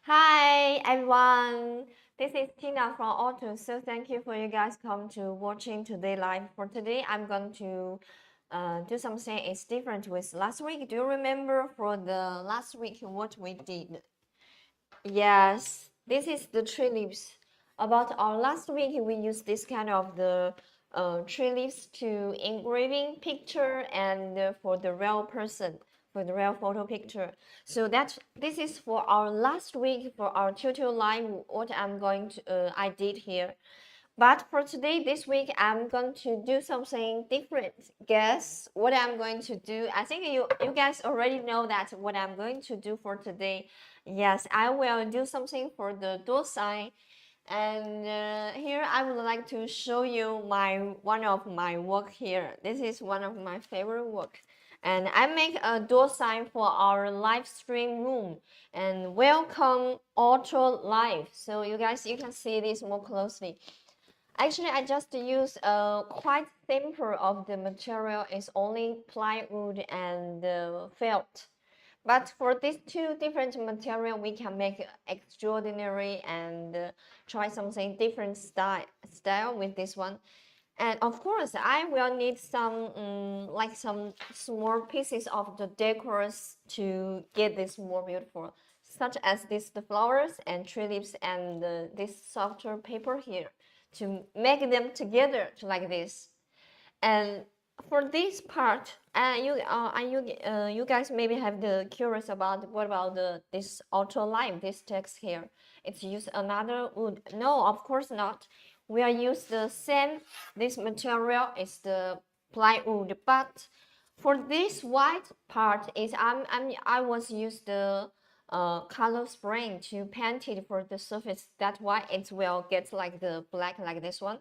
Hi everyone, this is Tina from Ortur. So thank you for you guys come to watching today live. For today, I'm going to do something is different with last week. Do you remember for the last week what we did? Yes, this is the tree leaves. About our last week, we used this kind of the tree leaves to engraving picture and for the real person, for the real photo picture. So that this is for our last week for our tutorial live. What I'm going to I did here. But for today, this week, I'm going to do something different. Guess what I'm going to do? I think you guys already know that what I'm going to do for today. Yes, I will do something for the door sign. And here I would like to show you one of my work here. This is one of my favorite work. And I make a door sign for our live stream room. And welcome Ortur Live. So you guys, you can see this more closely. Actually, I just use a quite simple of the material. It's only plywood and felt. But for these two different material, we can make extraordinary and try something different style with this one. And of course, I will need some like some small pieces of the decors to get this more beautiful, such as the flowers and tree leaves and this softer paper here to make them together to like this. And for this part, you guys maybe have the curious about what about this ultra line, this text here. It's use another wood. No, of course not. We are use the same. This material is the plywood, but for this white part is I was use the color spray to paint it for the surface. That's why it will get like the black like this one.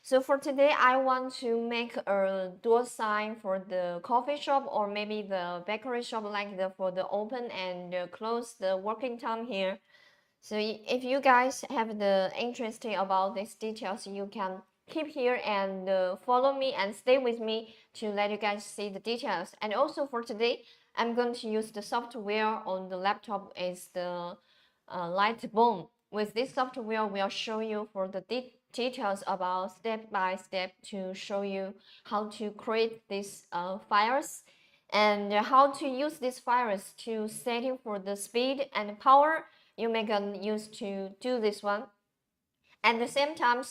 So for today, I want to make a door sign for the coffee shop or maybe the bakery shop, like for the open and close the working time here. So if you guys have the interest about these details, you can keep here and follow me and stay with me to let you guys see the details. And also for today, I'm going to use the software on the laptop is the Lightburn. With this software, we'll show you for the details about step by step to show you how to create these files and how to use these files to setting for the speed and power you may can use to do this one. At the same time,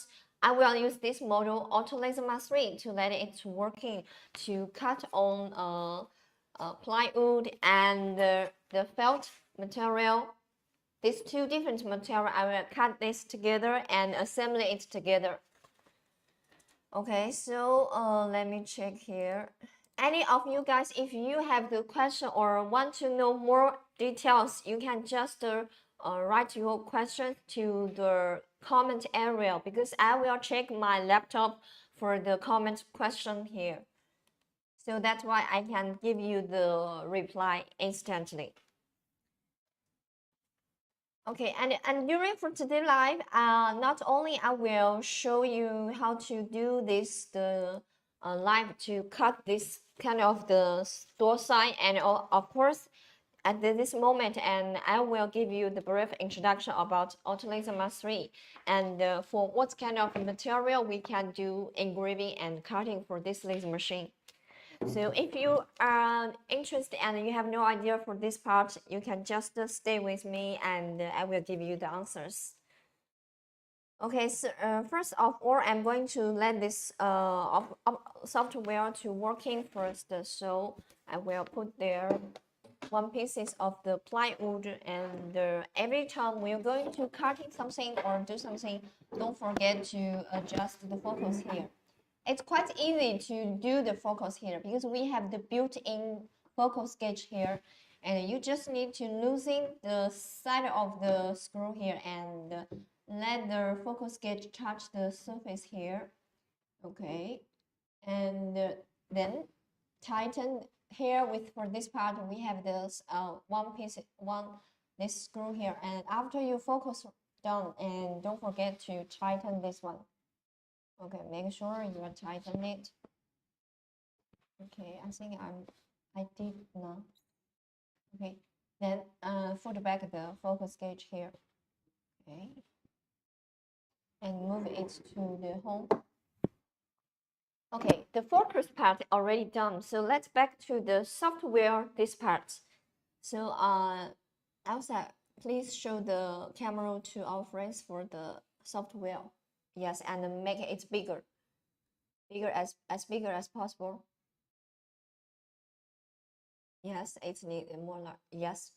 I will use this model Auto3 to let it working to cut on plywood and the felt material. These two different material, I will cut this together and assemble it together. Okay, so let me check here. Any of you guys, if you have the question or want to know more details, you can just write your question to the comment area because I will check my laptop for the comment question here. So that's why I can give you the reply instantly. Okay, and during for today live, not only I will show you how to do this live to cut this kind of the store sign, and of course at this moment, and I will give you the brief introduction about Auto3 and for what kind of material we can do engraving and cutting for this laser machine. So if you are interested and you have no idea for this part, you can just stay with me and I will give you the answers. Okay, so first of all, I'm going to let this software to working first. So I will put there one pieces of the plywood and every time we're going to cutting something or do something, don't forget to adjust the focus here. It's quite easy to do the focus here because we have the built-in focus gauge here, and you just need to loosen the side of the screw here and let the focus gauge touch the surface here. Okay, and then tighten here with for this part we have this this screw here, and after you focus done, and don't forget to tighten this one. Okay, make sure you tighten it. Okay, I think I did now. Okay, Then fold back the focus gauge here. Okay. And move it to the home. Okay, the focus part already done. So let's back to the software, this part. So Elsa, please show the camera to our friends for the software. Yes, and make it bigger. As bigger as possible. Yes, it's need more large. Yes.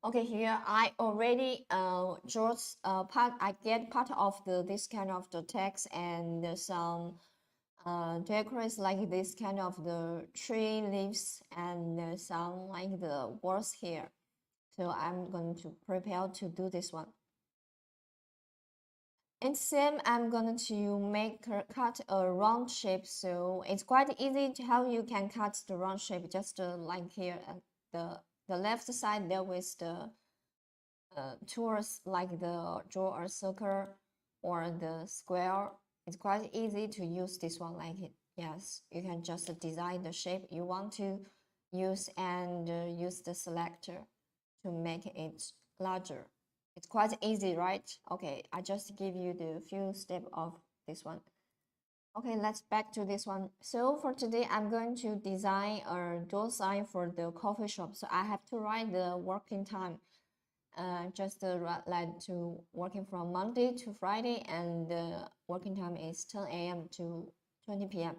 Okay, here I already draw part. I get part of the this kind of the text and some decorates like this kind of the tree leaves and some like the words here. So I'm going to prepare to do this one. And same, I'm going to cut a round shape. So it's quite easy to how you can cut the round shape. Just like here, the left side there with the tools like the draw a circle or the square. It's quite easy to use this one like it. Yes, you can just design the shape you want to use and use the selector to make it larger. It's quite easy, right? Okay, I just give you the few steps of this one. Okay, let's back to this one. So for today, I'm going to design a door sign for the coffee shop. So I have to write the working time. Just like to working from Monday to Friday, and the working time is 10 a.m. to 20 p.m.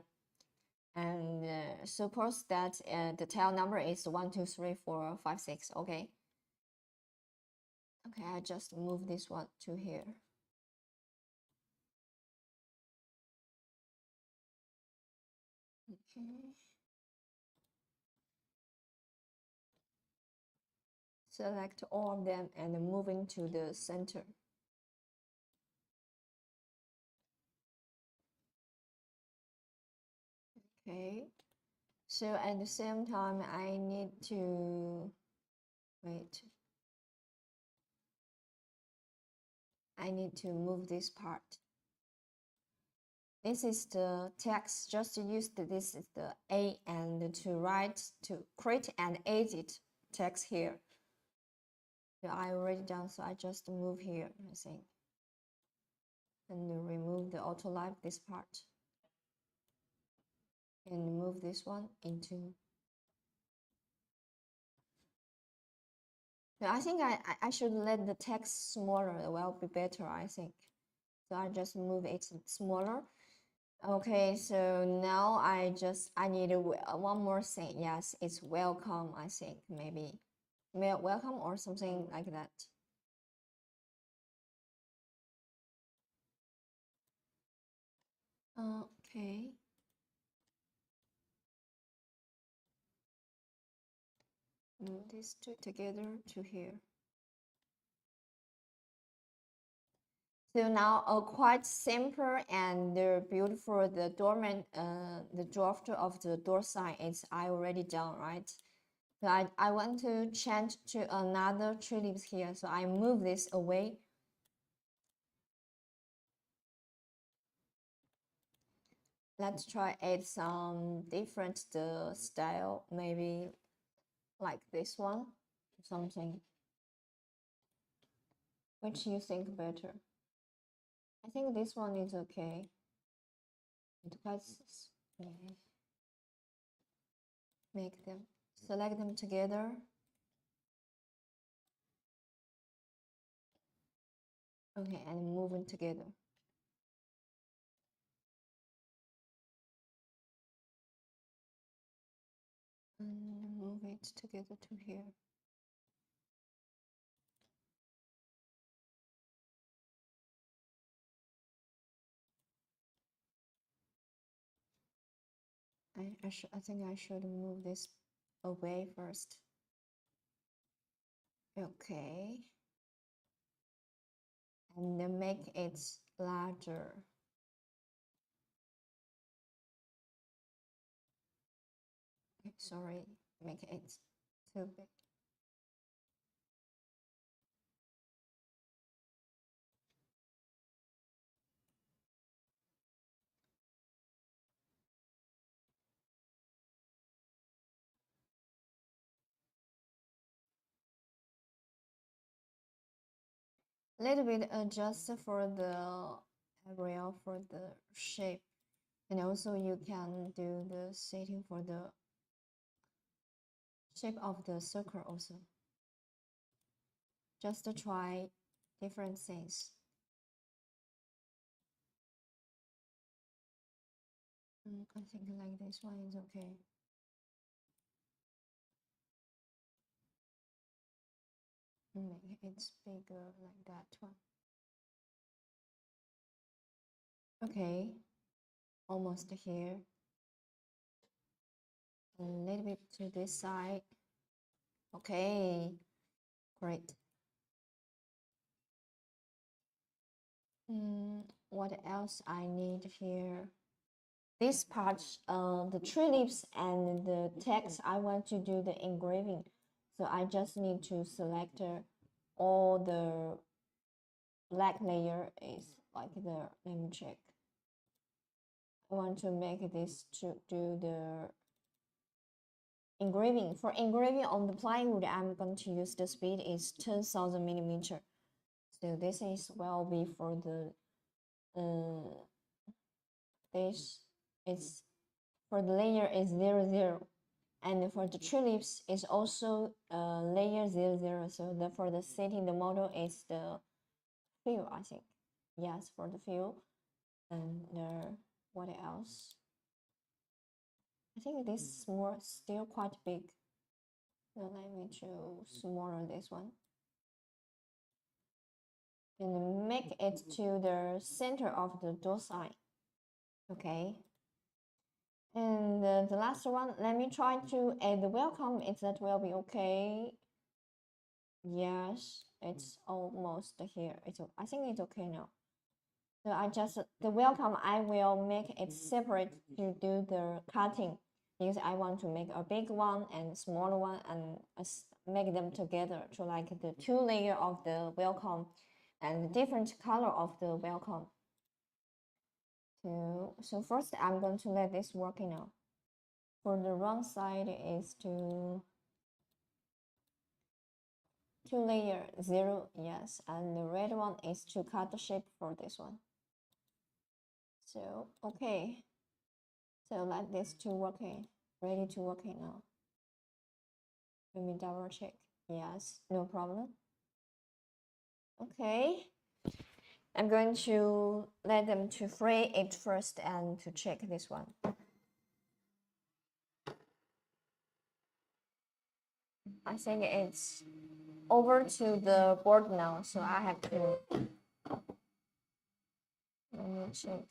And suppose that the tile number is 1, 2, 3, 4, 5, 6. Okay. Okay, I just move this one to here. Okay. Select all of them and moving to the center. Okay. So at the same time, I need to wait. I need to move this part. This is the text. Just use this is the A and to write to create and edit text here. So I already done, so I just move here, I think, and remove the auto live this part, and move this one into. So I think I should let the text smaller. It will be better, I think. So I just move it smaller. Okay, so now I need one more thing. Yes, it's welcome, I think, maybe welcome or something like that. Okay. Move these two together to here. So now a quite simple and beautiful the doorman the draft of the door sign is I already done, right? So I want to change to another tree leaves here. So I move this away. Let's try add some different the style, maybe like this one, something. Which you think better? I think this one is okay. It was make them select them together. Okay, and move them together. And move it together to here. I think I should move this away first. Okay. And then make it larger. Sorry, make it too big. little bit adjust for the area for the shape, and also you can do the setting for the shape of the circle also. Just to try different things. I think like this one is okay. Make it bigger like that one. Okay, almost here. A little bit to this side. Okay, great. What else I need here? This part, the tree leaves and the text, I want to do the engraving. So I just need to select all the black layer is like the, let me check. I want to make this to do the engraving. For engraving on the plywood, I'm going to use the speed is 10,000 millimeter. So this is will be for the this is for the layer is 00, and for the tulips is also layer 00. So the for the setting the model is the fill, I think. Yes, for the fill. And what else? I think this is more still quite big. So let me choose smaller this one. And make it to the center of the door side. Okay. And the last one, let me try to add the welcome. If that will be okay. Yes, it's almost here. I think it's okay now. So I just the welcome. I will make it separate to do the cutting because I want to make a big one and smaller one and make them together to like the two layer of the welcome and the different color of the welcome. So first I'm going to let this working now. For the wrong side is to two layer 0, yes, and the red one is to cut the shape for this one. So okay, so let this two working, ready to working now. Let me double check. Yes, no problem. Okay, I'm going to let them to fray it first and to check this one. I think it's over to the board now, so I have to let me check.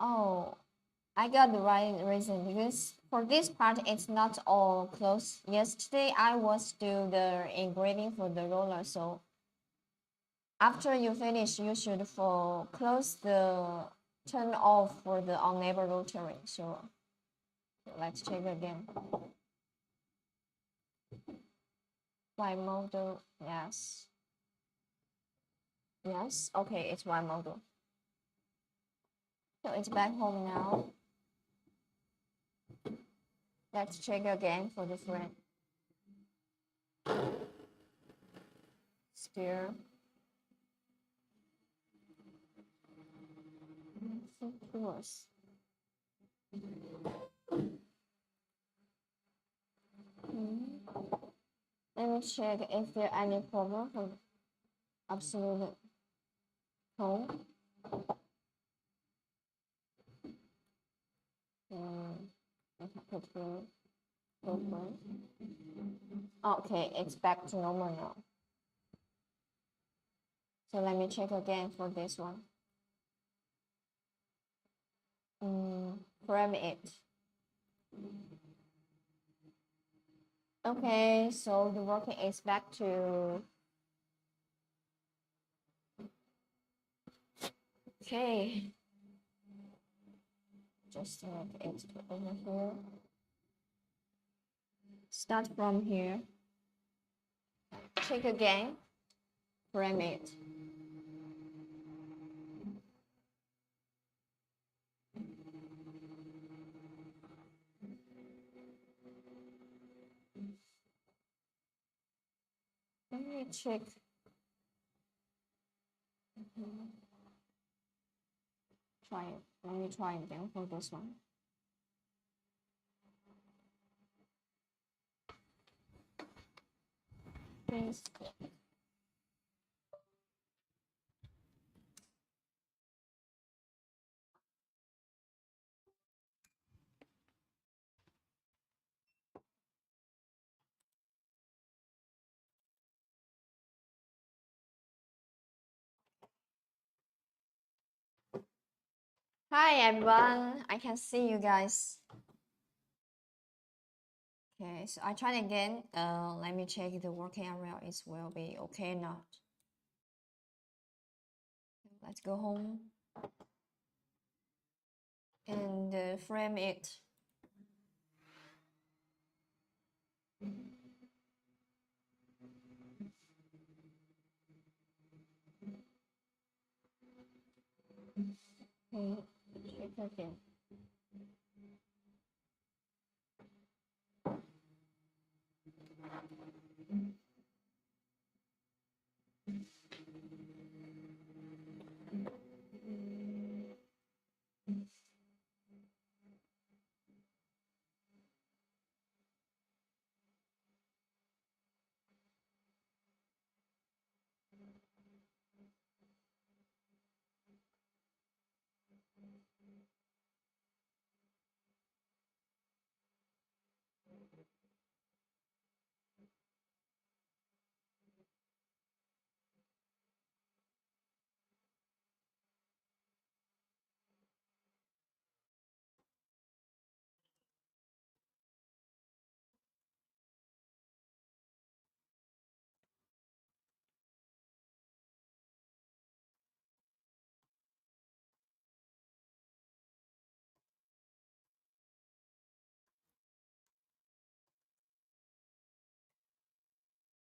Oh, I got the right reason because for this part it's not all close. Yesterday I was do the engraving for the roller, so after you finish you should for close the turn off for the on-neighbor rotary. So let's check again. Y model, yes. Yes, okay, it's Y model. So it's back home now. Let's check again for the thread. Still. Worse. Let me check if there any problem for absolute tone. Okay, it's back to normal now. So let me check again for this one. Frame it. Okay, so the working is back to. Okay. Just make it over here. Start from here. Check again. Frame it. Let me check. Try it. Let me try again for this one. Please. Hi everyone, I can see you guys. Okay, so I tried again. Let me check the working area is will be okay or not. Let's go home and frame it. Okay, check again.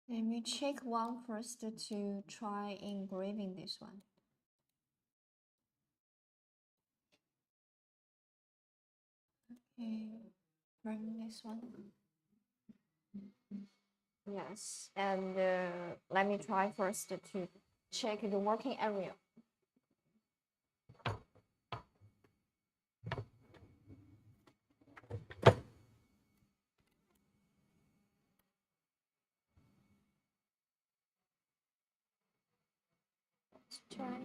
Let me check one first to try engraving this one. Okay, frame this one. Yes, and let me try first to check the working area. Let's try.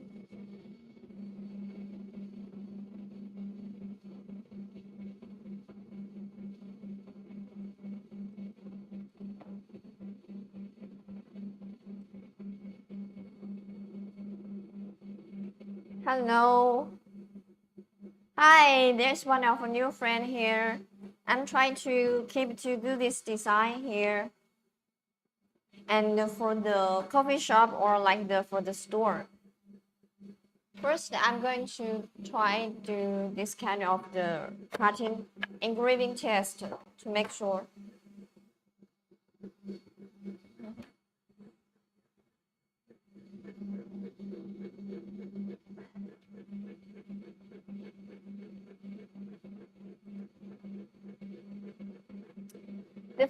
Hello. Hi, there's one of a new friend here. I'm trying to keep to do this design here. And for the coffee shop or like for the store. First, I'm going to try do this kind of the cutting engraving test to make sure.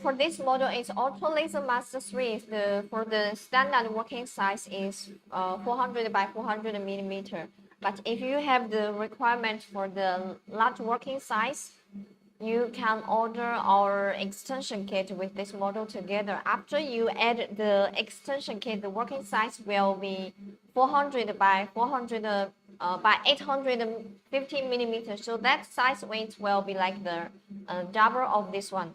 For this model, it's Ortur Laser Master 3. For the standard working size is 400 by 400 millimeter. But if you have the requirement for the large working size, you can order our extension kit with this model together. After you add the extension kit, the working size will be 400 by 400 by 850 millimeters. So that size weight will be like the double of this one.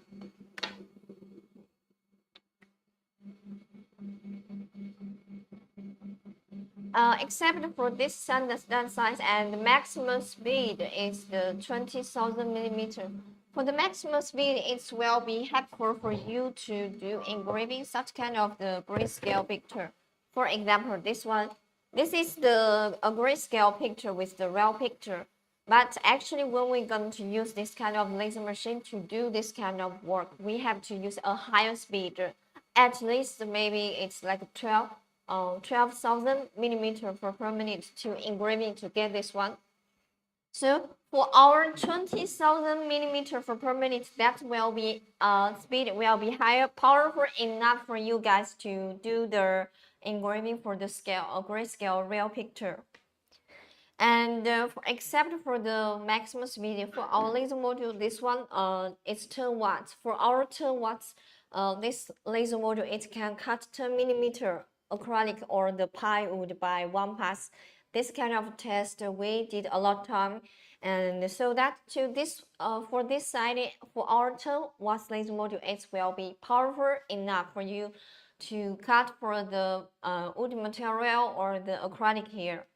Except for this standard size, and the maximum speed is the 20,000 millimeter. For the maximum speed, it will be helpful for you to do engraving such kind of the grayscale picture. For example, this one. This is a grayscale picture with the real picture. But actually, when we're going to use this kind of laser machine to do this kind of work, we have to use a higher speed. At least maybe it's like 12,000 millimeter per minute to engraving to get this one. So for our 20,000 millimeter per minute, that will be speed will be higher, powerful enough for you guys to do the engraving for the scale, a grayscale real picture. And except for the maximum speed for our laser module, this one is 10 watts. For our 10 watts, this laser module, it can cut 10 millimeter acrylic or the ply wood by one pass. This kind of test we did a lot of time, and so that to this for this side for our 10 watts laser module, it will be powerful enough for you to cut for the wood material or the acrylic here.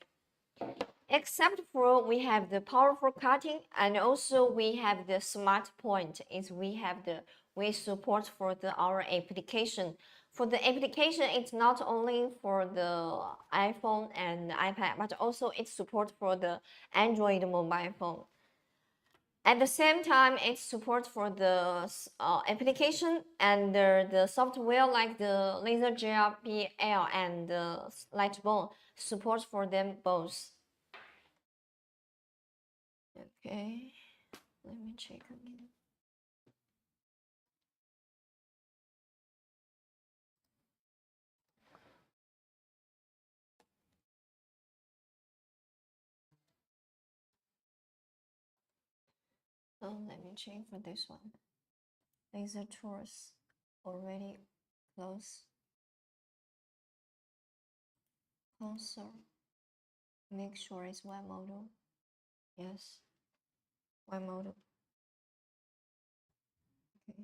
Except for we have the powerful cutting, and also we have the smart point is we have the we support for the our application. For the application, it's not only for the iPhone and iPad, but also it support for the Android mobile phone. At the same time, it supports for the application and the software like the laser GLPL and the Lightburn supports for them both. Okay, let me check again. Oh, let me check for this one. Laser tools already close. Console. Make sure it's one model. Yes, one model. Okay.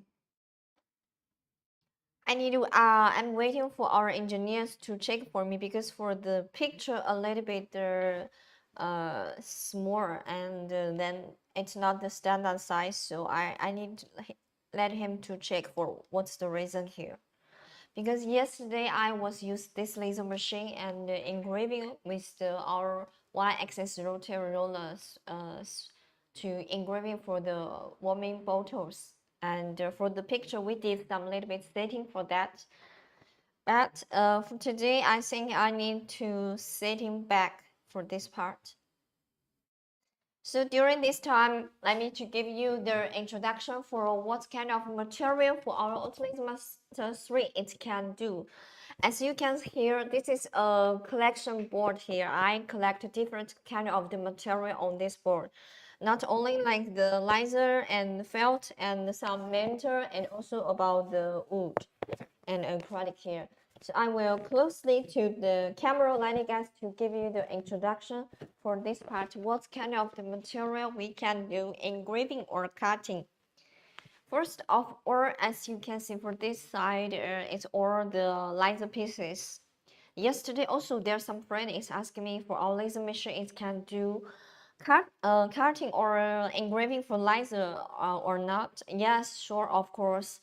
I'm waiting for our engineers to check for me because for the picture a little bit small and then it's not the standard size, so I need to let him to check for what's the reason here. Because yesterday I was used this laser machine and engraving with our y-axis rotary rollers to engraving for the warming bottles. And for the picture, we did some little bit setting for that. But for today, I think I need to setting back for this part. So during this time, let me to give you the introduction for what kind of material for our Ultimate Master 3 it can do. As you can hear, this is a collection board here. I collect different kind of the material on this board. Not only like the laser and felt and some mentor and also about the wood and acrylic here. So I will closely to the camera let you guys to give you the introduction for this part. What kind of the material we can do engraving or cutting. First of all, as you can see for this side, it's all the laser pieces. Yesterday also there's some friend is asking me for our laser machine it can do cutting or engraving for laser or not. Yes, sure, of course.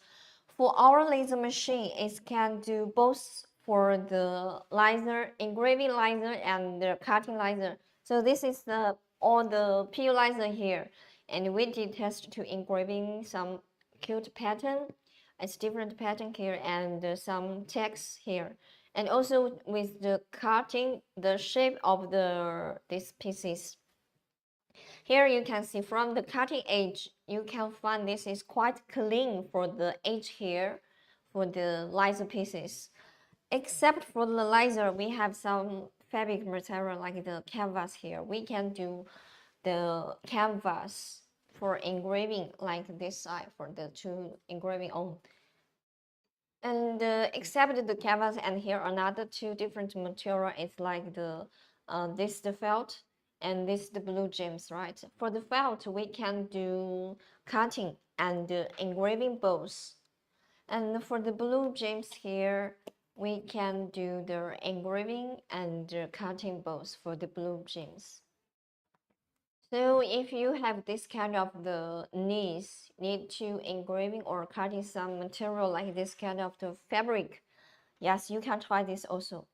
For our laser machine, it can do both for the laser, engraving laser and the cutting laser. So this is the all the PU laser here. And we did test to engraving some cute pattern. It's different pattern here and some text here. And also with the cutting the shape of these pieces. Here you can see from the cutting edge, you can find this is quite clean for the edge here for the laser pieces. Except for the laser, we have some fabric material like the canvas here. We can do the canvas for engraving like this side for the two engraving on. And except the canvas and here another two different material is like the this the felt and this the blue gems, right? For the felt we can do cutting and engraving both. And for the blue gems here we can do the engraving and cutting both for the blue gems. So if you have this kind of the need to engraving or cutting some material like this kind of the fabric, yes, you can try this also.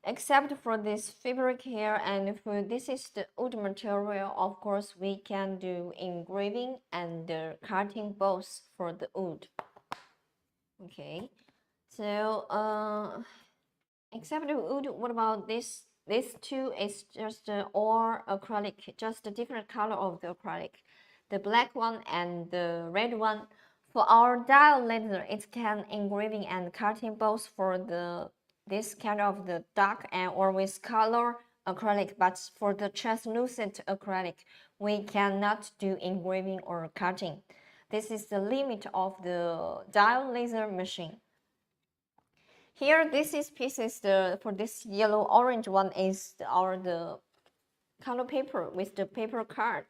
Except for this fabric here and for this is the wood material, of course we can do engraving and cutting both for the wood. Okay, so except the wood, what about this This two is just all acrylic, just a different color of the acrylic. The black one and the red one. For our dial laser, it can engraving and cutting both for this kind of the dark and or with color acrylic, but for the translucent acrylic, we cannot do engraving or cutting. This is the limit of the dial laser machine. Here, this is pieces for this yellow orange one is the color paper with the paper card.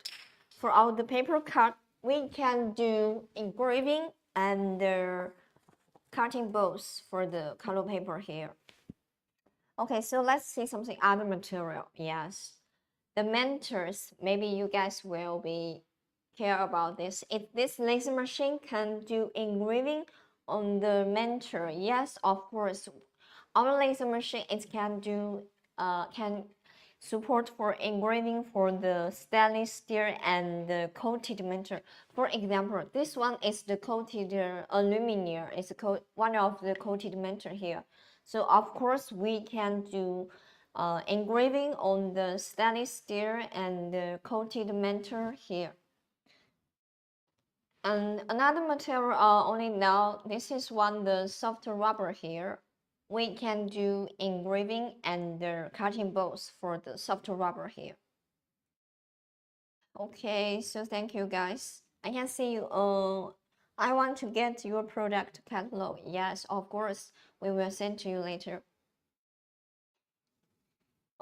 For our the paper card, we can do engraving and cutting both for the color paper here. Okay, so let's see something other material. Yes, the mentors. Maybe you guys will be care about this. If this laser machine can do engraving on the mentor, yes, of course. Our laser machine it can do can support for engraving for the stainless steel and the coated mentor. For example, this one is the coated aluminum. It's one of the coated mentor here. So of course we can do engraving on the stainless steel and the coated mentor here. And another material only now, this is one the soft rubber here. We can do engraving and cutting both for the soft rubber here. Okay, so thank you guys. I can see you. I want to get your product catalog. Yes, of course, we will send to you later.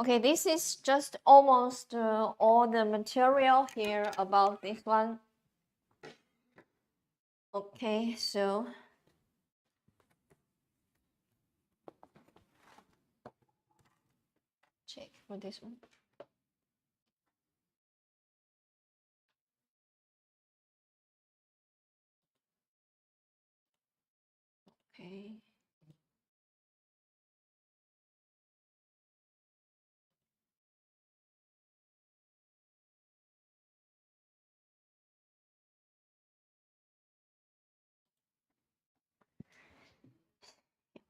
Okay, this is just almost all the material here about this one. Okay, so check for this one. Okay.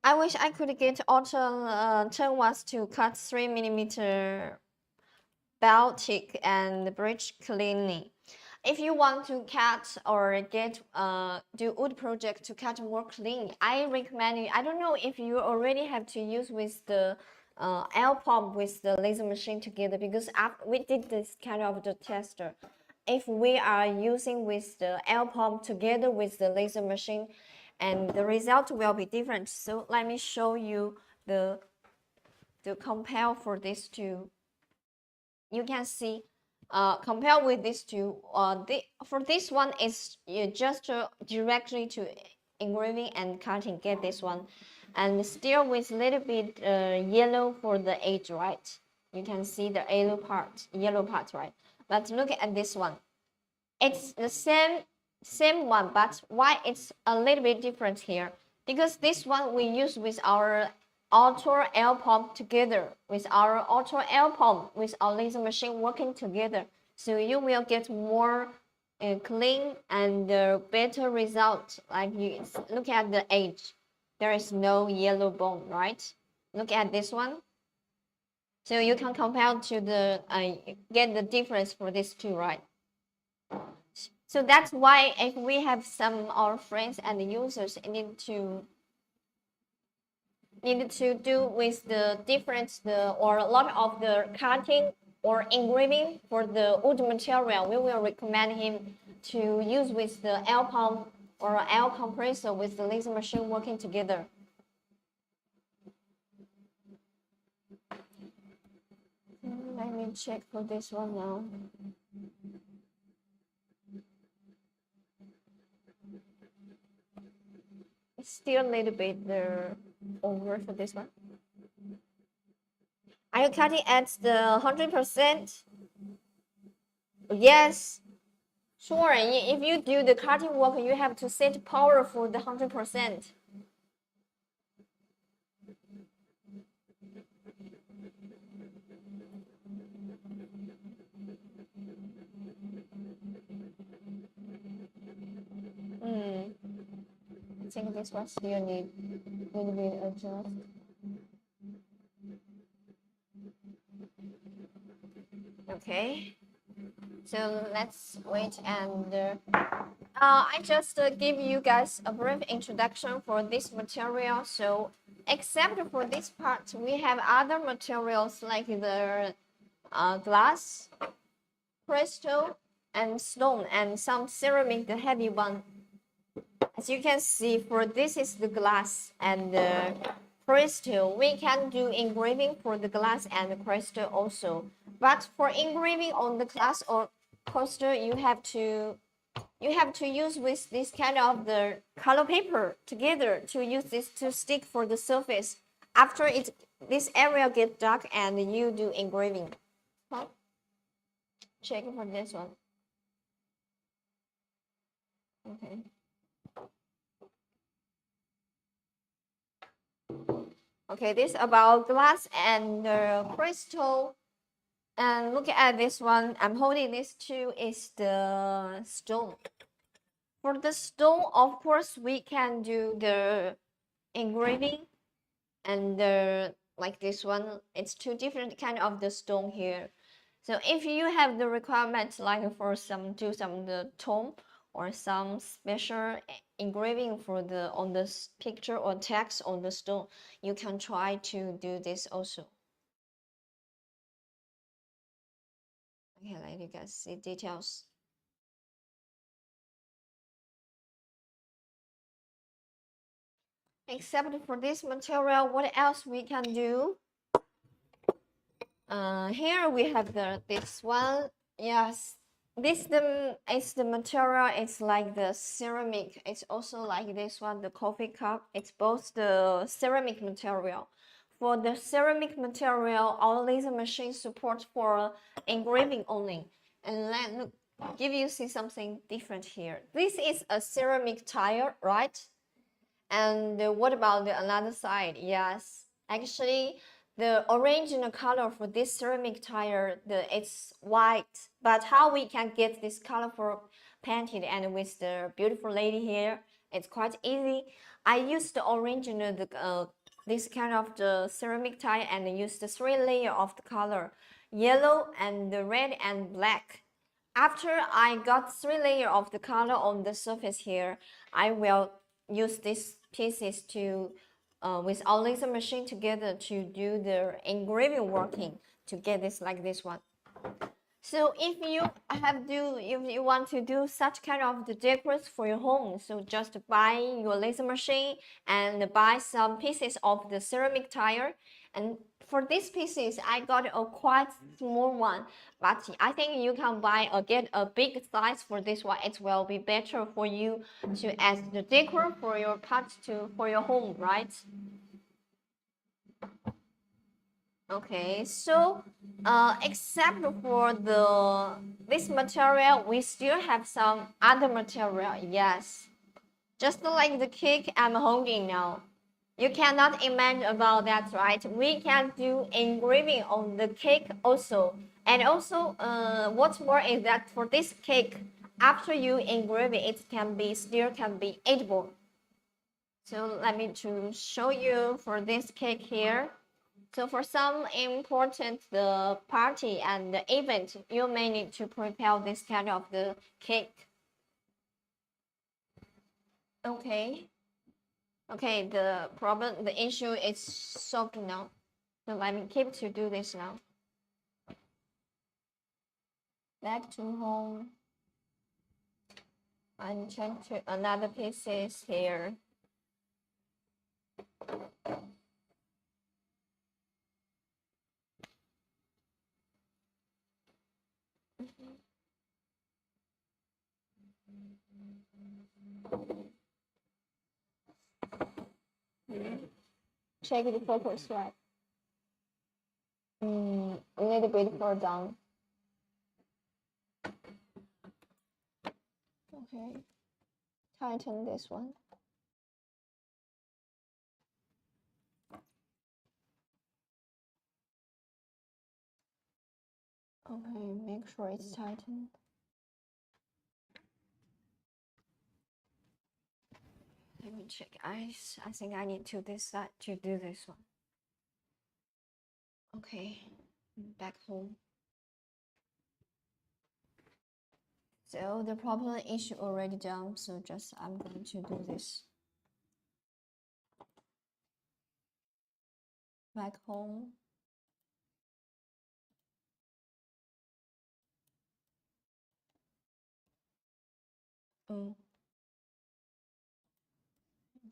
I wish I could get Ortur 10 watts to cut 3mm Baltic and bridge cleaning. If you want to cut or get do wood project to cut more clean, I recommend you. I don't know if you already have to use with the L pump with the laser machine together, because we did this kind of the tester. If we are using with the L pump together with the laser machine, and the result will be different. So let me show you the compare for these two. You can see compare with these two, for this one is just directly to engraving and cutting, get this one, and still with a little bit yellow for the edge, right? You can see the yellow part, right? But look at this one, it's the same one, but why it's a little bit different here? Because this one we use with our Ortur L pump together, with our Ortur L pump with our laser machine working together, so you will get more clean and better result. Like you look at the edge, there is no yellow bone, right? Look at this one, so you can compare to the get the difference for these two, right? So that's why if we have some our friends and users need to do with the difference or a lot of the cutting or engraving for the wood material, we will recommend him to use with the L pump or L compressor with the laser machine working together. Let me check for this one now. It's still a little bit over for this one. Are you cutting at the 100%? Yes. Sure, if you do the cutting work, you have to set power for the 100%. I think this one still need a little bit adjust. Okay, so let's wait and I just give you guys a brief introduction for this material. So except for this part, we have other materials like the glass, crystal, and stone, and some ceramic, the heavy one. As you can see, for this is the glass and the crystal. We can do engraving for the glass and the crystal also. But for engraving on the glass or crystal, you have to use with this kind of the color paper together to use this to stick for the surface. After this area gets dark and you do engraving. Huh? Check for this one. Okay. Okay, this about glass and crystal. And look at this one. I'm holding this too. Is the stone. For the stone, of course, we can do the engraving and like this one. It's two different kind of the stone here. So if you have the requirement like for some the tone or some special engraving for the on this picture or text on the stone, you can try to do this also. Okay, let you guys see details. Except for this material, what else we can do? Here we have this one. Yes, this is the material. It's like the ceramic. It's also like this one, the coffee cup. It's both the ceramic material. For the ceramic material, our laser machine supports for engraving only. And let give you see something different here. This is a ceramic tire, right? And what about the another side? Yes, actually, the original color for this ceramic tire, it's white. But how we can get this colorful painted and with the beautiful lady here, it's quite easy. I used the original this kind of the ceramic tire and use the 3 layer of the color, yellow and the red and black. After I got 3 layer of the color on the surface here, I will use these pieces to with our laser machine together to do the engraving working to get this like this one. So if you want to do such kind of the decors for your home, so just buy your laser machine and buy some pieces of the ceramic tire. And for these pieces, I got a quite small one, but I think you can get a big size for this one. It will be better for you to add the decor for your for your home, right? Okay, so except for this material, we still have some other material. Yes, just like the cake I'm holding now. You cannot imagine about that, right? We can do engraving on the cake also. And also, what's more is that for this cake, after you engrave it, still can be edible. So let me to show you for this cake here. So for some important the party and the event, you may need to prepare this kind of the cake. Okay. Okay, the issue is solved now. So let me keep to do this now. Back to home. And change to another pieces here. Check the focus, right? A little bit further down. Okay. Tighten this one. Okay, make sure it's tightened. Let me check. I think I need to decide to do this one. Okay, back home. So the problem issue already done, so just I'm going to do this. Back home.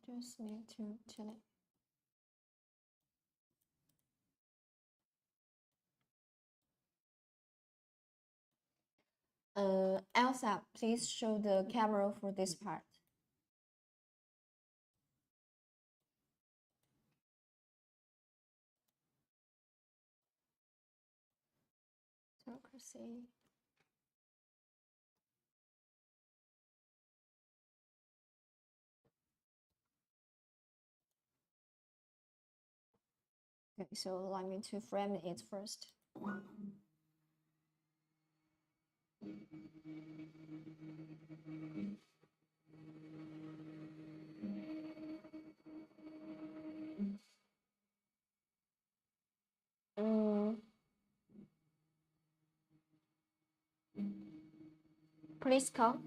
Just need to tell it. Elsa, please show the camera for this part. Democracy. Okay, so allow me to frame it first. Please come.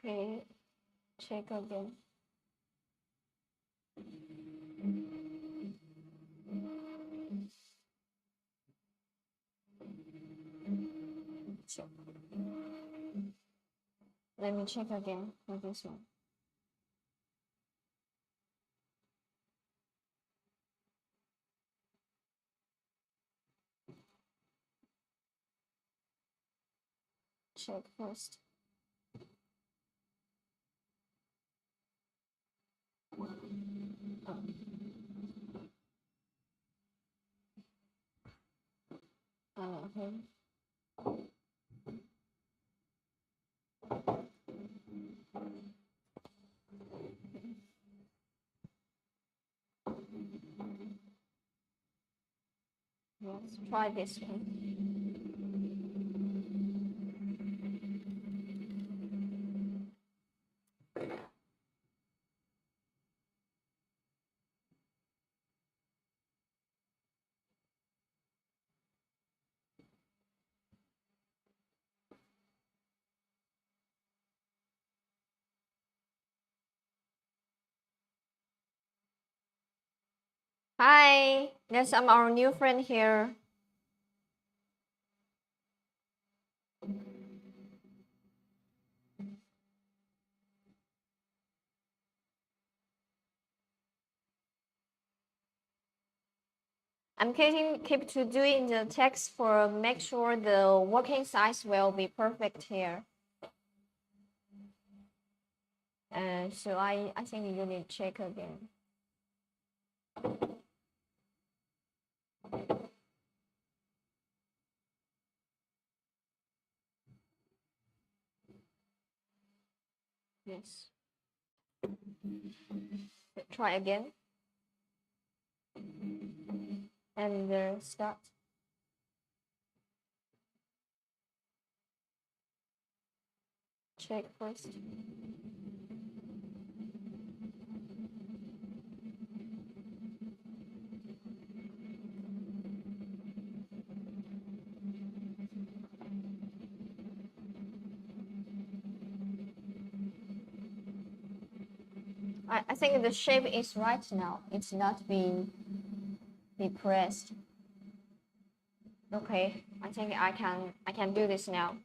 Okay, check again. Check. Let me check again for this one. Check first. Okay. Let's try this one. Hi, there's our new friend here. I'm keep to doing the text for make sure the working size will be perfect here. So I think you need to check again. Yes. Try again. And start. Check first. I think the shape is right now. It's not being depressed. Okay, I think I can do this now.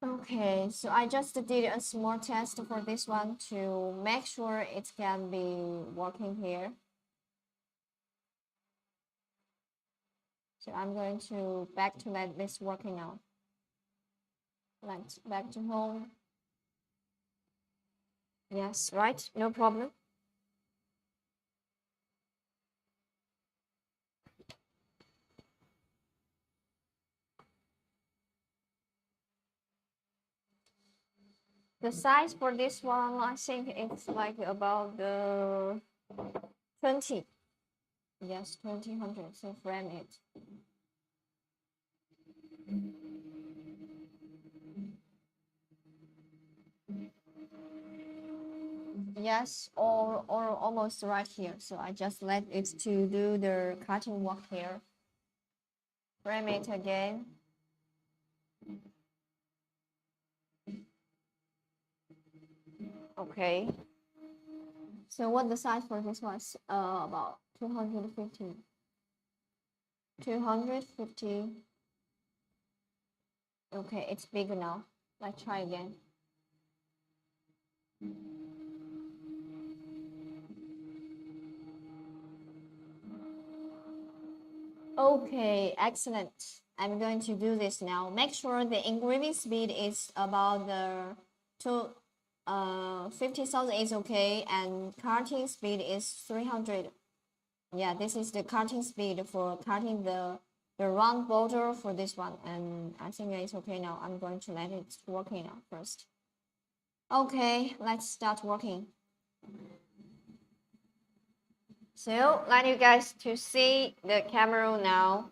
Okay, so I just did a small test for this one to make sure it can be working here. So I'm going to back to let this working now. Like back to home. Yes, right, no problem. The size for this one, I think it's like about the 20. Yes, 2000. So frame it. Yes, or almost right here. So I just let it to do the cutting work here. Frame it again. Okay. So what the size for this one? About 250. 250. Okay, it's bigger now. Let's try again. Okay, excellent. I'm going to do this now. Make sure the engraving speed is about the 50,000 is okay, and cutting speed is 300. Yeah, this is the cutting speed for cutting the round border for this one, and I think it's okay now. I'm going to let it working now first. Okay, let's start working. So let you guys to see the camera now.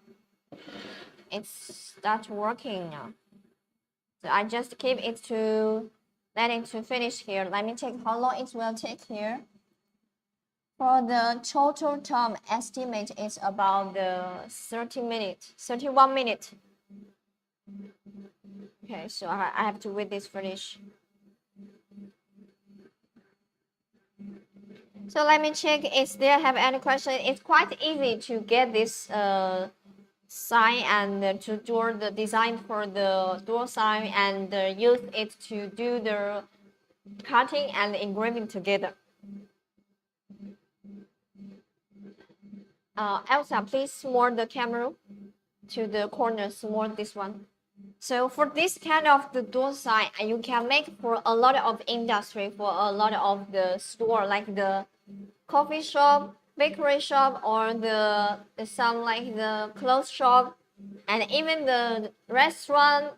It's start working now. So I just keep it to let it to finish here. Let me check how long it will take here. For the total time estimate is about the 31 minutes. Okay, so I have to wait this finish. So let me check if they have any question. It's quite easy to get this sign and to draw the design for the door sign and use it to do the cutting and engraving together. Elsa, please smooth the camera to the corner, smooth this one. So for this kind of the door sign, you can make for a lot of industry, for a lot of the store, like the coffee shop, bakery shop, or the some like the clothes shop, and even the restaurant,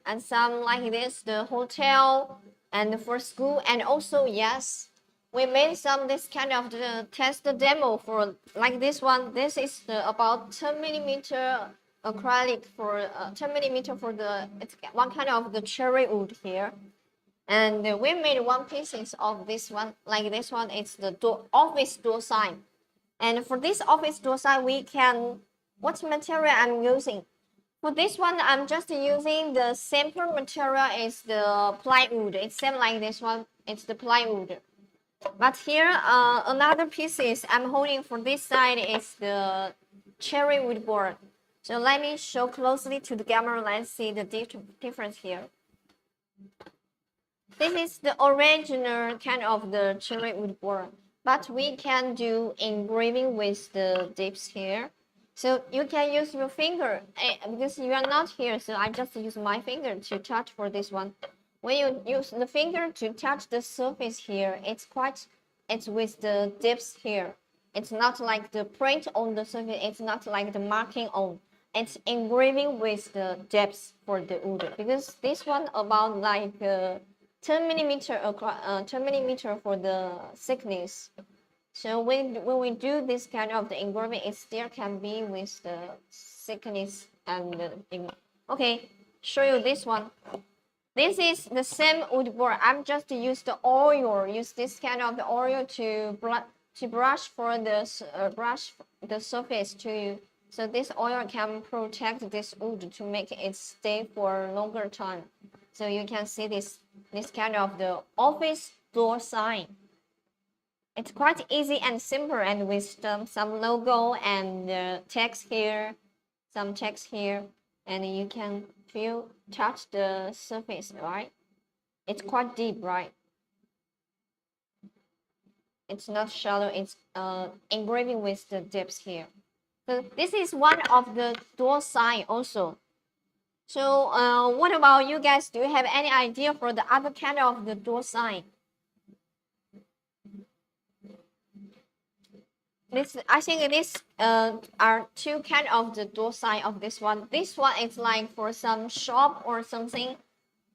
and some like this the hotel, and for school, and also yes, we made some this kind of the test demo for like this one. This is the about 10 millimeter acrylic for 10 millimeter for the it's one kind of the cherry wood here. And we made one pieces of this one, like this one. It's the door, office door sign. And for this office door sign, we can, what material I'm using? For this one, I'm just using the sample material is the plywood. It's same like this one. It's the plywood. But here, another pieces I'm holding for this side is the cherry wood board. So let me show closely to the camera. Let's see the difference here. This is the original kind of the cherry wood board, but we can do engraving with the dips here. So you can use your finger because you are not here, so I just use my finger to touch for this one. When you use the finger to touch the surface here, it's with the dips here. It's not like the print on the surface, it's not like the marking on. It's engraving with the depths for the wood, because this one about like 10 millimeter 10 millimeter for the thickness. So when we do this kind of the engraving, it still can be with the thickness and okay, show you this one. This is the same wood board. I'm just use the oil, use this kind of the oil to brush for the brush the surface to, so this oil can protect this wood to make it stay for longer time. So you can see this kind of the office door sign. It's quite easy and simple, and with some logo and text here, some text here, and you can touch the surface, right? It's quite deep, right? It's not shallow, it's engraving with the dips here. So this is one of the door sign also. So what about you guys? Do you have any idea for the other kind of the door sign? I think this are two kind of the door sign of this one. This one is like for some shop or something.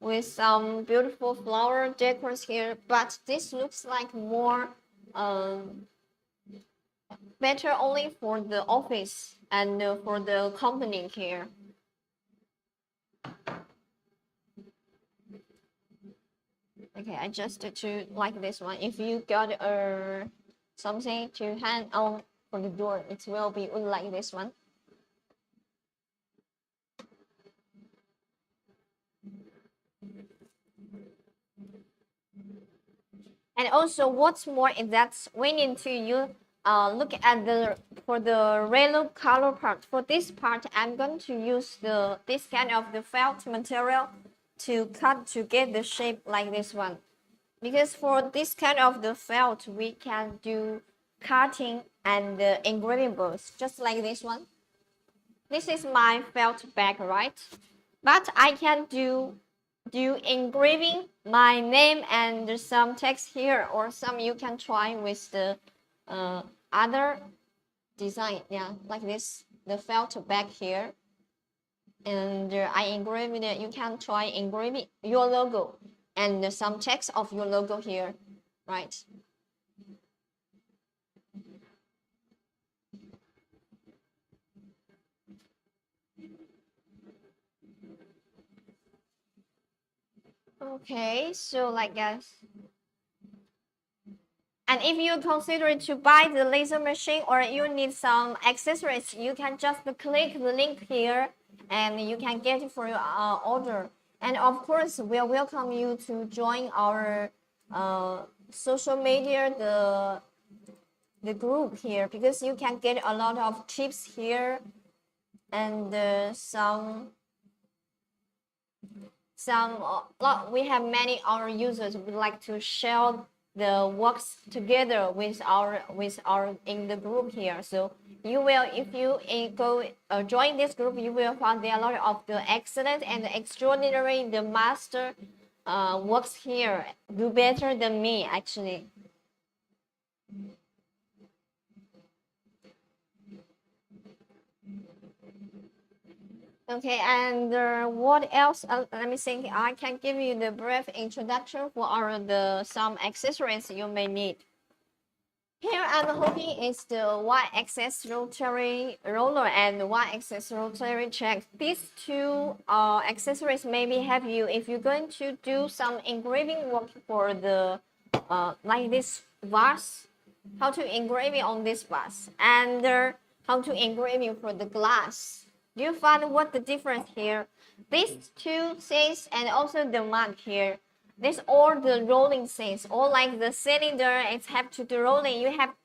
with some beautiful flower decors here, but this looks like more better only for the office and for the company here. Okay, I just to like this one. If you got something to hang on for the door, it will be like this one. And also, what's more is that we need to look at for the yellow color part. For this part, I'm going to use this kind of the felt material to cut to get the shape like this one. Because for this kind of the felt, we can do cutting and engraving both, just like this one. This is my felt bag, right? But I can do engraving my name and some text here, or some you can try with the other design, yeah, like this, the felt bag here. And I engrave it. You can try engraving your logo and some text of your logo here, right? Okay, so like guys, and if you consider to buy the laser machine or you need some accessories, you can just click the link here and you can get it for your order. And of course, we welcome you to join our social media, the group here, because you can get a lot of tips here and we have many our users would like to share the works together with our in the group here. So you will, if you go join this group, you will find there a lot of the excellent and extraordinary the master works here, do better than me actually. Okay, and what else? Let me think. I can give you the brief introduction for some accessories you may need. Here I'm holding is the Y-axis rotary roller and Y-axis rotary check. These two accessories maybe help you if you're going to do some engraving work for the like this vase, how to engrave it on this vase, and how to engrave it for the glass. Do you find what the difference here? These two things and also the mug here. This all the rolling things, or like the cylinder, it have to do rolling.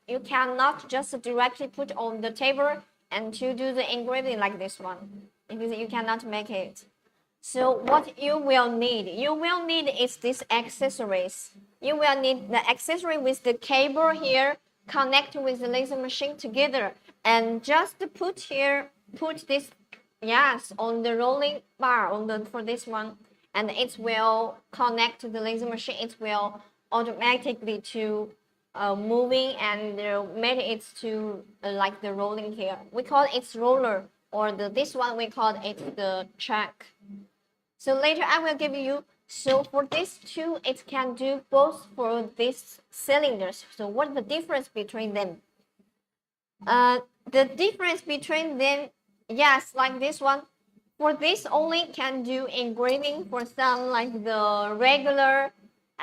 You cannot just directly put on the table and to do the engraving like this one, because you cannot make it. So what you will need is these accessories. You will need the accessory with the cable here, connect with the laser machine together, and just put this, yes, on the rolling bar for this one, and it will connect to the laser machine. It will automatically to moving and make it to like the rolling here. We call it roller, or this one we call it the track. So later I will give you. So for these two, it can do both for these cylinders. So what's the difference between them? The difference between them, yes, like this one. For this only can do engraving for some like the regular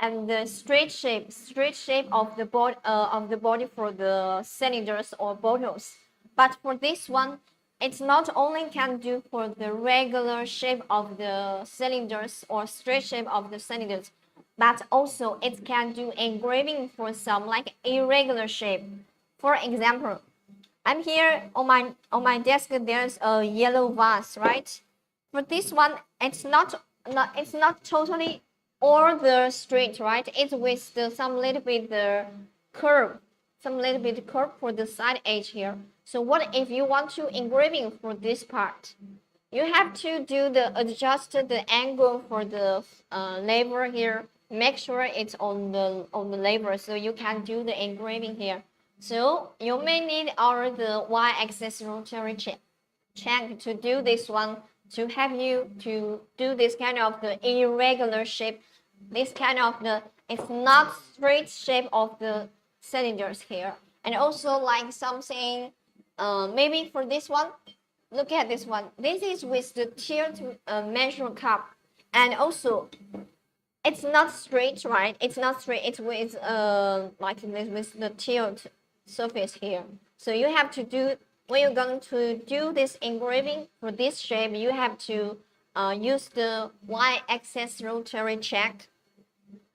and the straight shape of the body for the cylinders or bottles. But for this one, it's not only can do for the regular shape of the cylinders or straight shape of the cylinders, but also it can do engraving for some like irregular shape. For example, I'm here on my desk. There's a yellow vase, right? For this one, it's not totally all the straight, right? It's with some little bit curve for the side edge here. So what if you want to engraving for this part? You have to do adjust the angle for the lever here. Make sure it's on the lever so you can do the engraving here. So you may need the Y-axis rotary check to do this one to help you to do this kind of the irregular shape, this kind of the, it's not straight shape of the cylinders here. And also like something, maybe for this one, look at this one. This is with the tilt measure cup, and also it's not straight, right? It's not straight. It's with like this with the tilt surface here. So you have to do, when you're going to do this engraving for this shape, you have to use the y-axis rotary check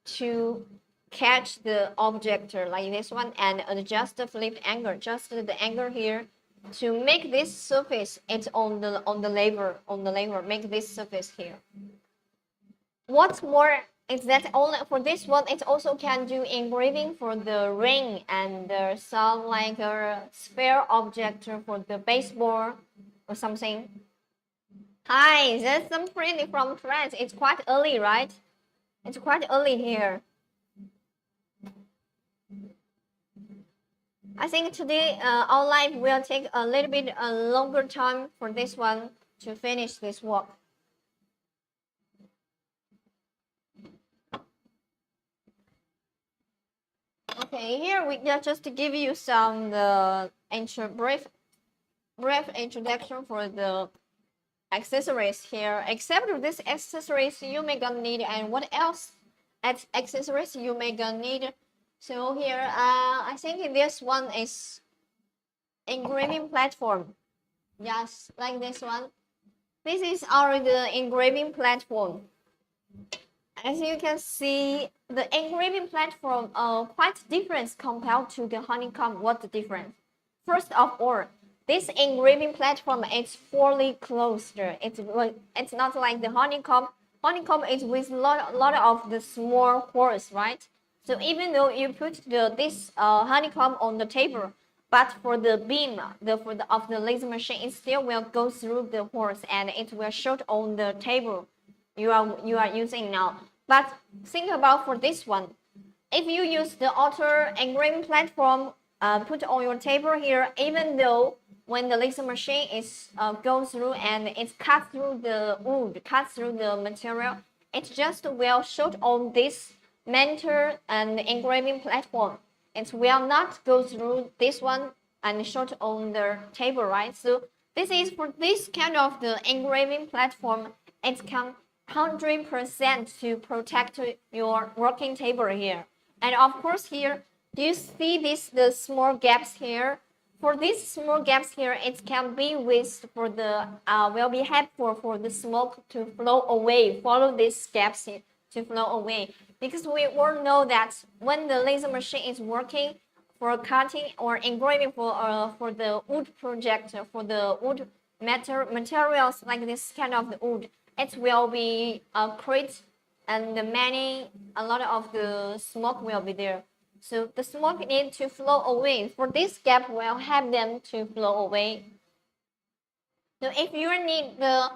to catch the object like this one and adjust the flipped angle, adjust the angle here to make this surface. It's on the lever, make this surface here. What's more is that only for this one, it also can do engraving for the ring and some like a sphere object for the baseball or something. Hi, there's some friend from France. It's quite early, right? It's quite early here. I think today our live will take a little bit longer time for this one to finish this work. Okay, here we just to give you some brief introduction for the accessories here. Except for this accessories you may gonna need, and what else accessories you may gonna need. So here, I think this one is engraving platform. Yes, like this one. This is the engraving platform. As you can see, the engraving platform quite different compared to the honeycomb. What's the difference? First of all, this engraving platform is fully closed. It's not like the honeycomb. Honeycomb is with lot of the small holes, right? So even though you put this honeycomb on the table, but for the beam, of the laser machine, it still will go through the holes and it will show on the table you are using now. But think about for this one, if you use the Ortur engraving platform put on your table here, even though when the laser machine is goes through and it's cut through the wood, cut through the material, it just will show on this mentor and engraving platform. It will not go through this one and show on the table, right? So this is for this kind of the engraving platform. It can 100% to protect your working table here. And of course here, do you see the small gaps here? For these small gaps here, it can be with for the will be helpful for the smoke to flow away. Follow these gaps here to flow away, because we all know that when the laser machine is working for cutting or engraving for the wood project, for the wood materials like this kind of the wood, it will be create and a lot of the smoke will be there. So the smoke needs to flow away. For this gap will help them to flow away. So if you need the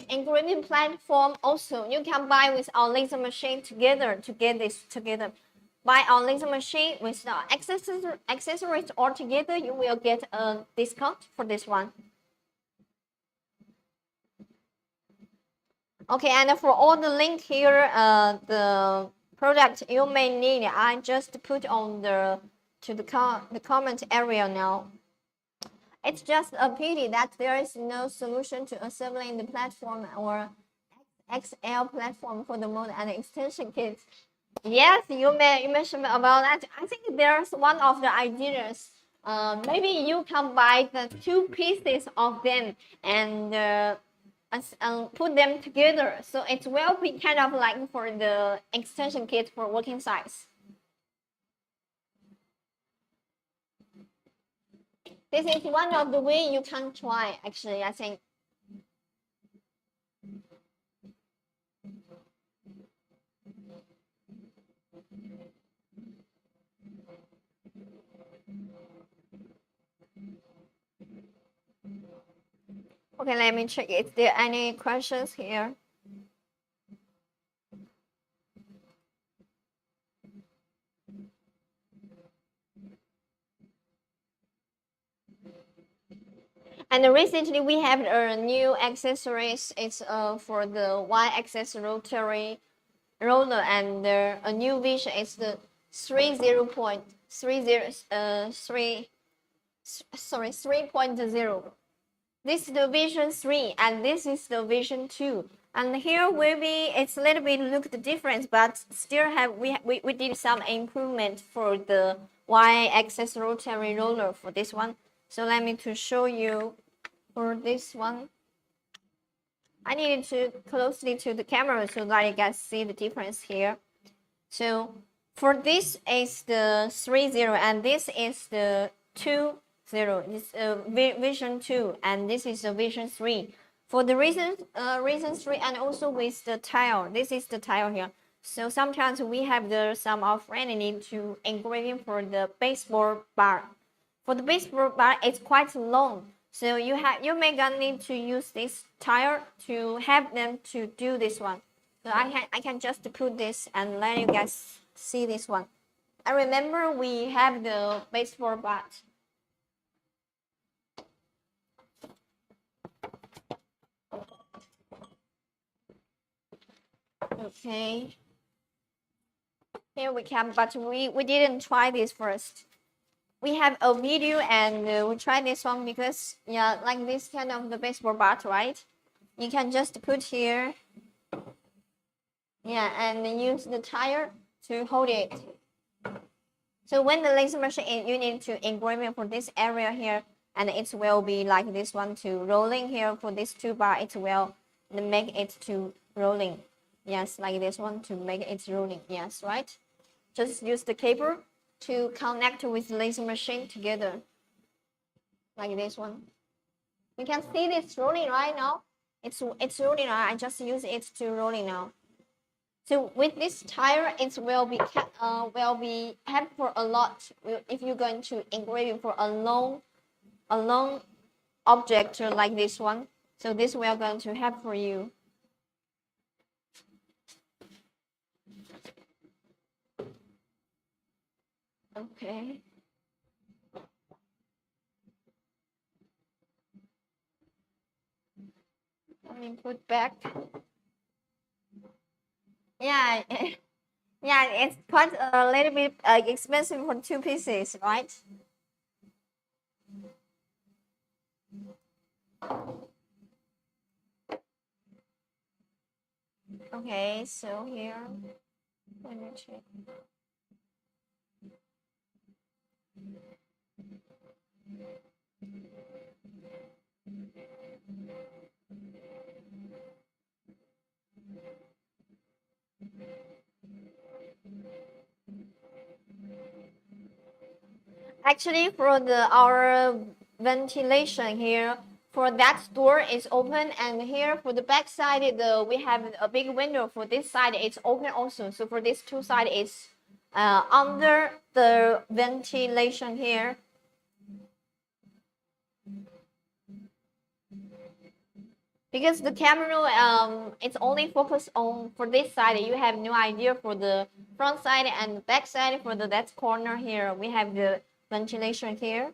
engraving platform, also you can buy with our laser machine together to get this together. Buy our laser machine with the accessories all together, you will get a discount for this one. Okay, and for all the link here, the product you may need, I just put on the comment area now. It's just a pity that there is no solution to assembling the platform or XL platform for the mode and extension kits. Yes, you mentioned about that. I think there's one of the ideas. Maybe you can buy the 2 pieces of them and put them together, so it will be kind of like for the extension kit for working size. This is one of the way you can try, actually, I think. Okay, let me check. Is there any questions here? And recently we have a new accessories. It's for the Y-axis rotary roller, and a new vision is the 3.0. This is the vision 3 and this is the vision 2. And here will be, it's a little bit look the difference, but still have we did some improvement for the Y-axis rotary roller for this one. So let me to show you for this one. I needed to closely to the camera so that you guys see the difference here. So for this is the 3.0 and this is the 2.0. This vision 2 and this is the vision 3. For the reason 3 and also with the tile, this is the tile here. So sometimes we have some of friends need to engraving for the baseboard bar. For the baseboard bar, it's quite long. So you may gonna need to use this tile to help them to do this one. So I can just put this and let you guys see this one. I remember we have the baseboard bar. Okay. Here we can, but we didn't try this first. We have a video and we try this one because yeah, like this kind of the baseball bat, right? You can just put here, yeah, and use the tire to hold it. So when the laser machine, you need to engrave it for this area here, and it will be like this one to rolling here for this two bar. It will make it to rolling. Yes, like this one to make it rolling. Yes, right? Just use the cable to connect with the laser machine together. Like this one. You can see this rolling right now. It's rolling now. I just use it to rolling now. So with this tire, it will be helpful a lot if you're going to engrave for a long object like this one. So this will going to help for you. Okay. Let me put back. Yeah, yeah, it's quite a little bit expensive for 2 pieces, right? Okay, so here, let me check. Actually, for our ventilation here, for that door is open, and here for the back side, we have a big window. For this side, it's open also. So for this two side, it's under the ventilation here. Because the camera, it's only focused on for this side. You have no idea for the front side and the back side. For that corner here, we have the ventilation here.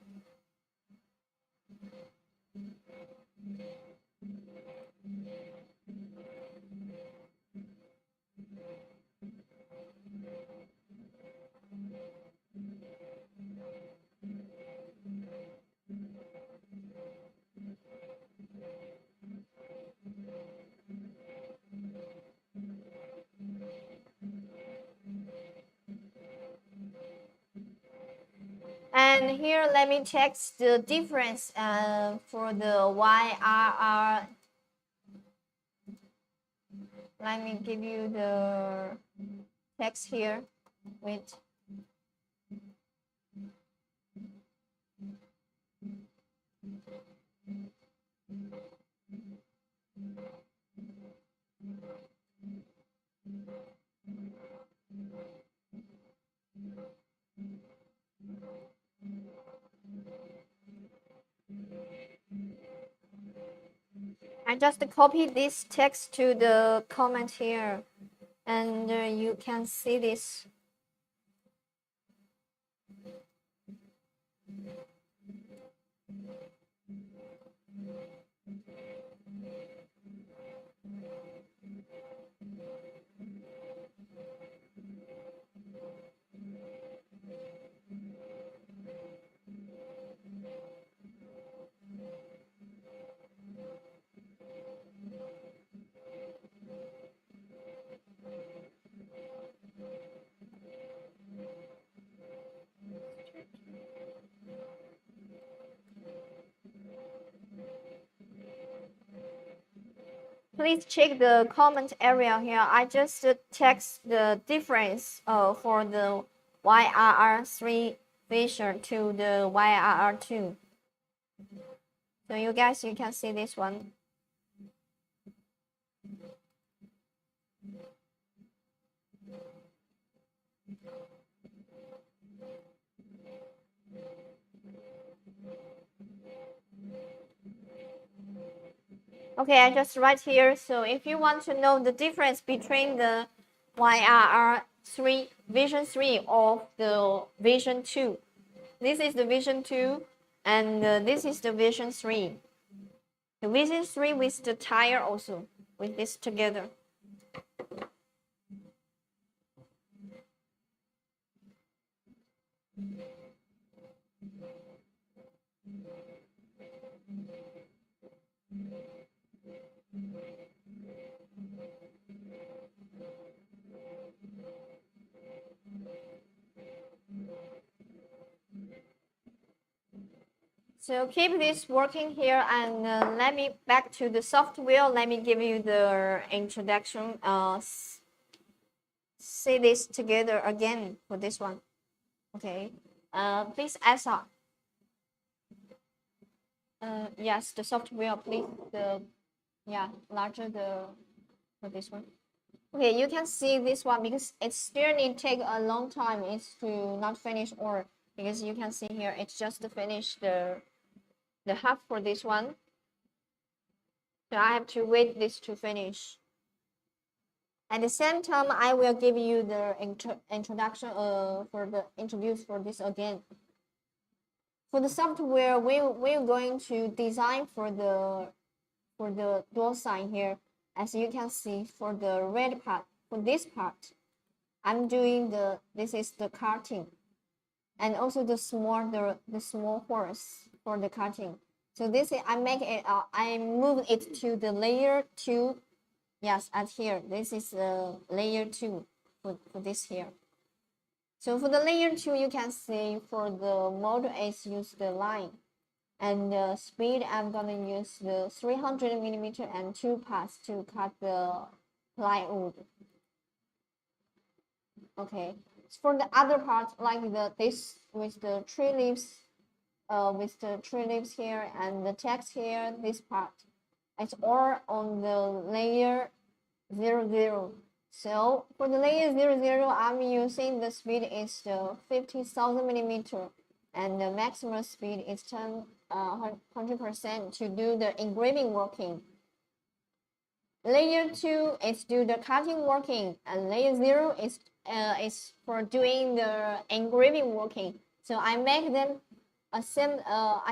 And here, let me check the difference for the YRR. Let me give you the text here. Wait. I just copied this text to the comment here, and you can see this. please check the comment area here. I just text the difference for the YRR3 vision to the YRR2. So you guys, you can see this one. Okay, I just write here. So if you want to know the difference between the YRR3 Vision 3 or the Vision 2, this is the Vision 2 and this is the Vision 3. The Vision 3 with the tire also, with this together. So keep this working here, and let me back to the software. Let me give you the introduction. See this together again for this one. Okay. Please answer. Yes, the software. Please larger for this one. Okay, you can see this one because it still need take a long time. It's to not finish, or because you can see here it's just to finish the half for this one. So I have to wait this to finish. At the same time, I will give you the introduction introduce for this again. For the software, we're going to design for the door sign here. As you can see, for the red part, for this part, I'm doing this is the cutting, and also the small horse for the cutting. So this is, I move it to the layer 2. Yes, at here, this is layer 2 for this here. So for the layer 2, you can see for the mode is use the line, and the speed I'm gonna use the 300 millimeter and 2 pass to cut the plywood. Okay, so for the other part, like this with the tree leaves, here and the text here, this part, it's all on the layer 00. So for the layer 00, I'm using the speed is the 50,000 millimeter, and the maximum speed is 100% to do the engraving working. Layer 2 is do the cutting working, and layer 0 is for doing the engraving working. So I make them I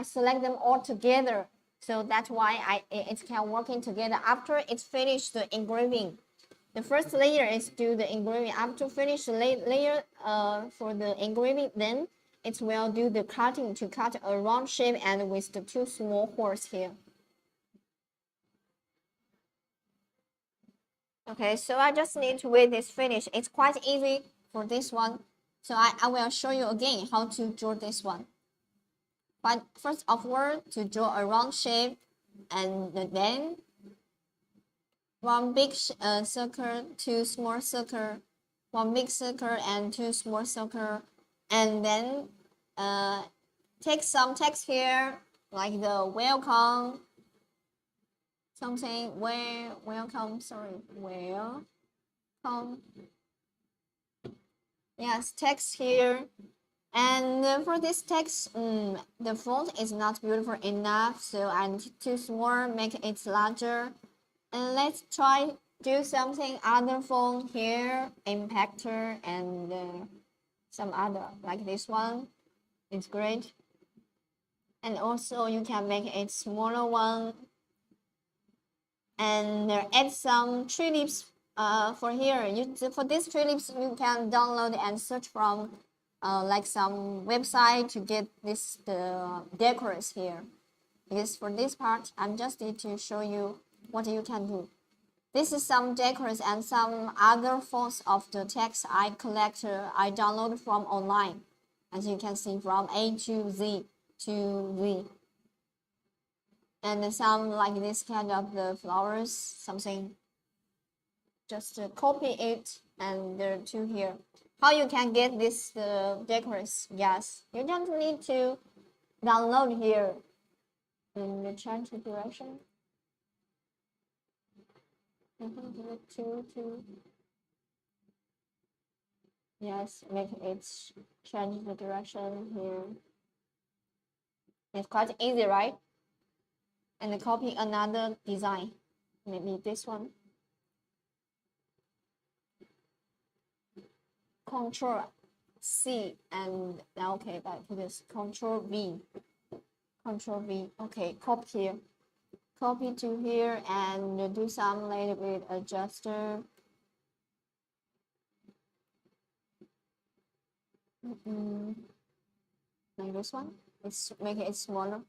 select them all together. So that's why it can working together. After it's finished the engraving, the first layer is do the engraving. After finish the layer for the engraving, then it will do the cutting to cut a round shape and with the 2 small holes here. Okay, so I just need to wait this finish. It's quite easy for this one. So I will show you again how to draw this one. But first of all, to draw a round shape, and then one big circle, 2 small circle, one big circle and 2 small circle, and then take some text here like the welcome, something welcome. Yes, text here. And for this text, the font is not beautiful enough, so I'm too small, make it larger. And let's try do something other font here, impactor, and some other, like this one. It's great. And also you can make it smaller one. And add some tree leaves for here. For these tree leaves, you can download and search from like some website to get the decors here. Because for this part, I'm just need to show you what you can do. This is some decors and some other fonts of the text I downloaded from online. As you can see, from A to Z to Z. and some like this kind of the flowers, something. Just copy it and there are two here. How you can get this decors? Yes, you don't need to download here in the change the direction. Yes, make it change the direction here. It's quite easy, right? And copy another design, maybe this one. Control C and okay, back to this. Control V. Control V. Okay, copy here. Copy to here and do some little bit adjuster. Like this one. Let's make it smaller.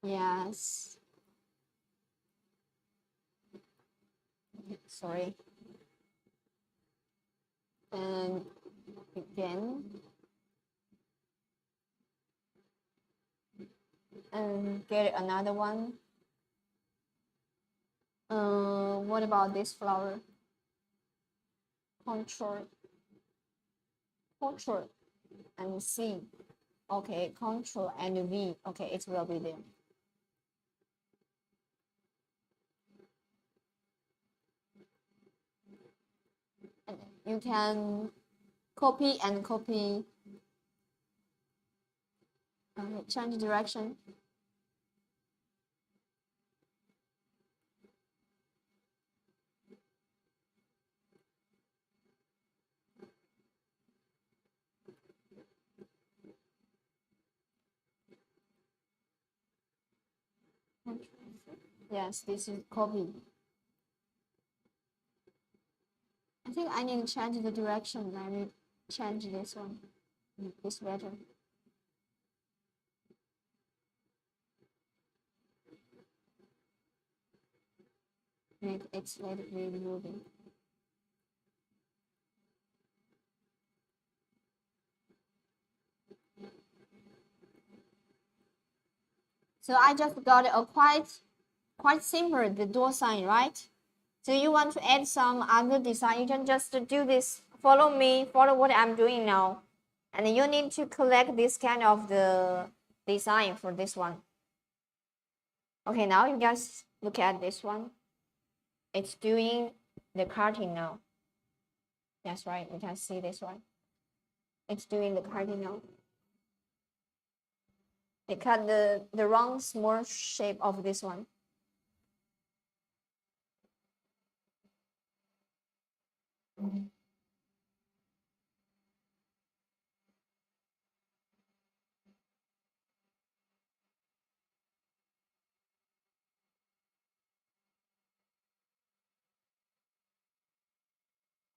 Yes. Sorry. And again. And get another one. What about this flower? Control and C. Okay, Control and V. Okay, it will be there. And you can copy and copy. Change direction. Yes, this is copy. I think I need to change the direction. Let me change this one. This better. Make it slightly moving. So I just got a quite simple the door sign, right? So you want to add some other design, you can just do this. Follow me, follow what I'm doing now. And you need to collect this kind of the design for this one. Okay, now you guys look at this one. It's doing the cutting now. That's right, you can see this one. It's doing the cutting now. They cut the wrong small shape of this one.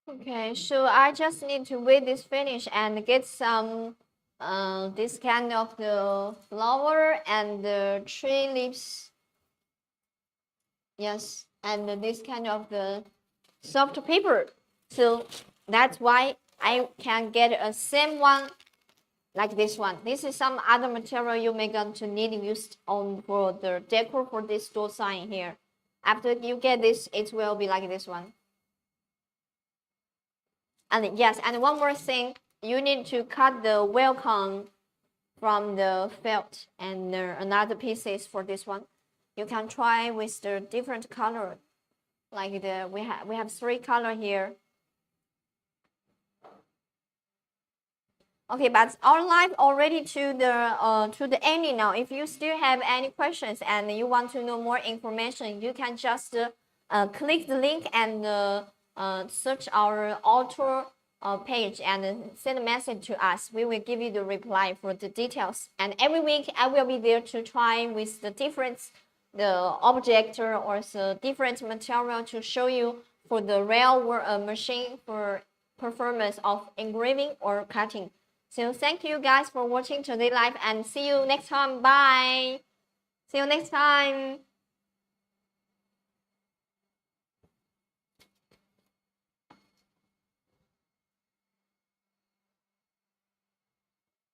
Okay, so I just need to wait this finish and get some this kind of the flower and the tree leaves. Yes, and this kind of the soft paper. So that's why I can get a same one like this one. This is some other material you may going to need used on for the decor for this door sign here. After you get this, it will be like this one. And yes, and one more thing, you need to cut the welcome from the felt and another pieces for this one. You can try with the different color, like the we have 3 color here. Okay, but our live already to the ending now. If you still have any questions and you want to know more information, you can just click the link and search our Ortur page and send a message to us. We will give you the reply for the details. And every week I will be there to try with the different the object or the different material to show you for the real machine for performance of engraving or cutting. So thank you guys for watching today live and see you next time. Bye. See you next time.